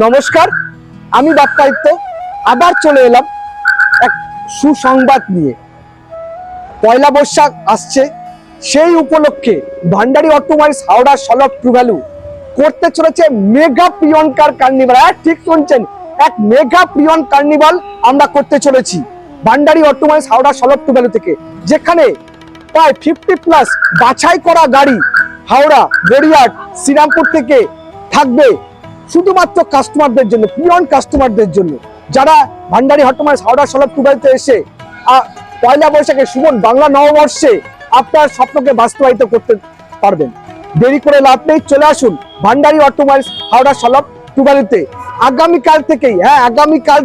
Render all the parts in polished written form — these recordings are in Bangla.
নমস্কার, আমি বাপ্পায়িত্য আবার চলে এলাম এক সুসংবাদ নিয়ে। পয়লা বৈশাখ আসছে, সেই উপলক্ষে Bhandari automobiles Howrah solve true value করতে চলেছে মেগা প্রিয়ন কার কার্নিভাল। ঠিক শুনছেন, এক মেগা প্রিয়ন কার্নিভাল আমরা করতে চলেছি Bhandari automobiles Howrah solve true value থেকে, যেখানে প্রায় 50+ বাছাই করা গাড়ি হাওড়া, গড়িয়াহাট, শ্রীরামপুর থেকে থাকবে শুধুমাত্র কাস্টমারদের জন্য, প্রিয়ন কাস্টমারদের জন্য, যারা Bhandari automobiles Howrah solve true ভ্যালুতে এসে পয়লা বৈশাখে সুমন বাংলা নববর্ষে আপনার স্বপ্নকে বাস্তবায়িত করতে পারবেন। দেরি করে লাভ নেই, চলে আসুন Bhandari automobiles Howrah solve true ভ্যালুতে। আগামীকাল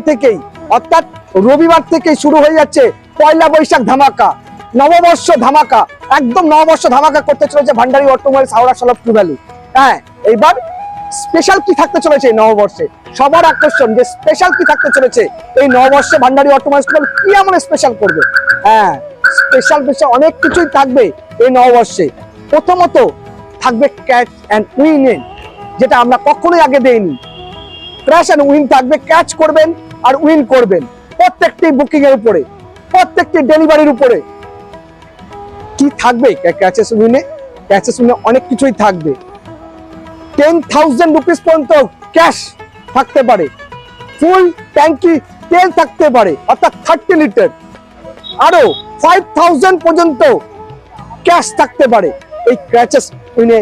থেকেই অর্থাৎ রবিবার থেকেই শুরু হয়ে যাচ্ছে পয়লা বৈশাখ ধামাকা, নববর্ষ ধামাকা, একদম নববর্ষ ধামাকা করতে চলেছে Bhandari automobiles Howrah solve true value. হ্যাঁ, এইবার স্পেশাল কি থাকতে চলেছে এই নববর্ষে, সবার আকর্ষণ যে স্পেশাল কি থাকতে চলেছে এই নববর্ষে ভান্ডারী অটোমোবাইলস কি এমন স্পেশাল করবে। হ্যাঁ, স্পেশাল অনেক কিছুই থাকবে এই নববর্ষে। প্রথমত থাকবে ক্যাচ অ্যান্ড উইন, যেটা আমরা কখনোই আগে দেইনি। ক্র্যাশ অ্যান্ড উইন থাকবে, ক্যাচ করবেন আর উইন করবেন প্রত্যেকটি বুকিং এর উপরে, প্রত্যেকটি ডেলিভারির উপরে। কি থাকবে ক্যাচেস উইনে? ক্যাচেস উইনে অনেক কিছুই থাকবে। 10,000 রুপিস পর্যন্ত ক্যাশ থাকতে পারে, ফুল ট্যাঙ্কি তেল থাকতে পারে অর্থাৎ 30 লিটার, আরো 5,000 পর্যন্ত ক্যাশ থাকতে পারে এই ক্যাচেস উইনে।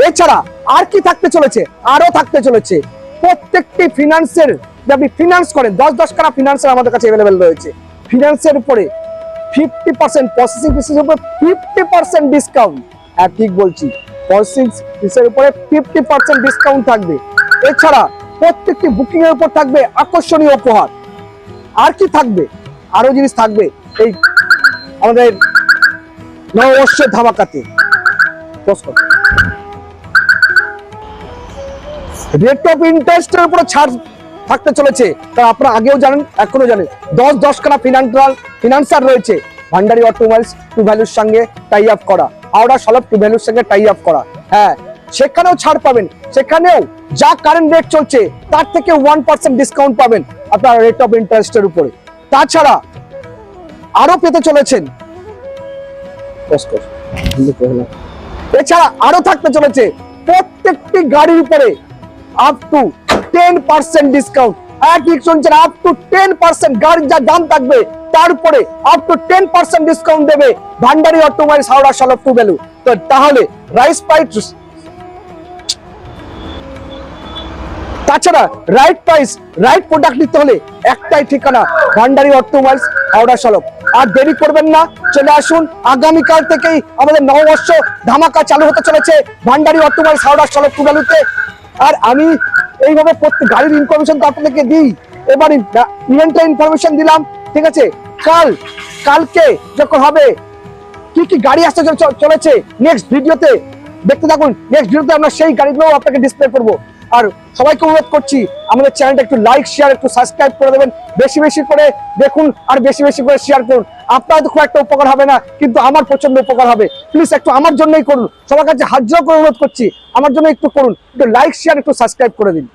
এছাড়া আর কি থাকতে চলেছে? আরো থাকতে চলেছে প্রত্যেকটি ফিনান্সের, আপনি ফিনান্স করেন 10 টাকা ফিনান্সের আমাদের কাছে অ্যাভেলেবেল রয়েছে। ফিনান্সের উপরে 50% প্রসেসিং ফিসের উপরে 50% ডিসকাউন্ট। হ্যাঁ, ঠিক বলছি, প্রসেসিং ফিসের উপরে 50% ডিসকাউন্ট থাকবে। এছাড়া প্রত্যেকটি বুকিং এর উপর থাকবে আকর্ষণীয় উপহার। আর কি থাকবে? আরো জিনিস থাকবে এই আমাদের নববর্ষের ধামাকাতে। রেট অফ ইন্টারেস্টের উপরে ছাড় থাকতে চলেছে, কারণ আপনারা আগেও জানেন, এখনো জানেন। 10 টাকা ফিনান্সার রয়েছে ভান্ডারী অটোমোবাইলস ট্রু ভ্যালুর সঙ্গে টাই আপ করা, হাওড়া সলভ ট্রু ভ্যালুর সঙ্গে টাই আপ করা। হ্যাঁ, সেখানেও ছাড় পাবেন, সেখানেও যা কারেন্ট রেট চলছে তার থেকে 1% ডিসকাউন্ট পাবেন আপনার রেট অফ ইন্টারেস্টের উপরে। তাছাড়া আরো পেতে চলেছেন, এছাড়া আরো থাকতে চলেছে প্রত্যেকটি গাড়ির উপরে আপ টু 10% ডিসকাউন্ট। ঠিক শুনছেন, আপ টু 10%। গাড়ির যা দাম থাকবে তার উপরে আপ টু 10% ডিসকাউন্ট দেবে Bhandari automobiles Howrah solve true value. তো তাহলে রাইস প্রাইস, তাছাড়া রাইট প্রাইস, রাইট প্রোডাক্ট নিতে হলে একটাই ঠিকানা, ভান্ডারী অটোমোবাইলস হাওড়া সলভ। আর দেরি করবেন না, চলে আসুন। আগামীকাল থেকেই আমাদের নববর্ষ ধামাকা চালু হতে চলেছে Bhandari automobiles Howrah solve true ভ্যালুতে। আর আমি এইভাবে প্রত্যেক গাড়ির ইনফরমেশন তো আপনাদেরকে দিই, এবার ইভেন্টের ইনফরমেশন দিলাম, ঠিক আছে। কালকে যখন হবে কি কি গাড়ি আসতে চলেছে নেক্সট ভিডিওতে দেখতে থাকুন। নেক্সট ভিডিওতে আমরা সেই গাড়িগুলো আপনাকে ডিসপ্লে করবো। আর সবাইকে অনুরোধ করছি আমাদের চ্যানেলটা একটু লাইক, শেয়ার, একটু সাবস্ক্রাইব করে দেবেন। বেশি বেশি করে দেখুন আর বেশি বেশি করে শেয়ার করুন। আপনার তো খুব একটা উপকার হবে না, কিন্তু আমার প্রচন্ড উপকার হবে। প্লিজ একটু আমার জন্যই করুন, সবার কাছে হাত জোড় করে অনুরোধ করছি, আমার জন্য একটু করুন, একটু লাইক, শেয়ার, একটু সাবস্ক্রাইব করে দিন।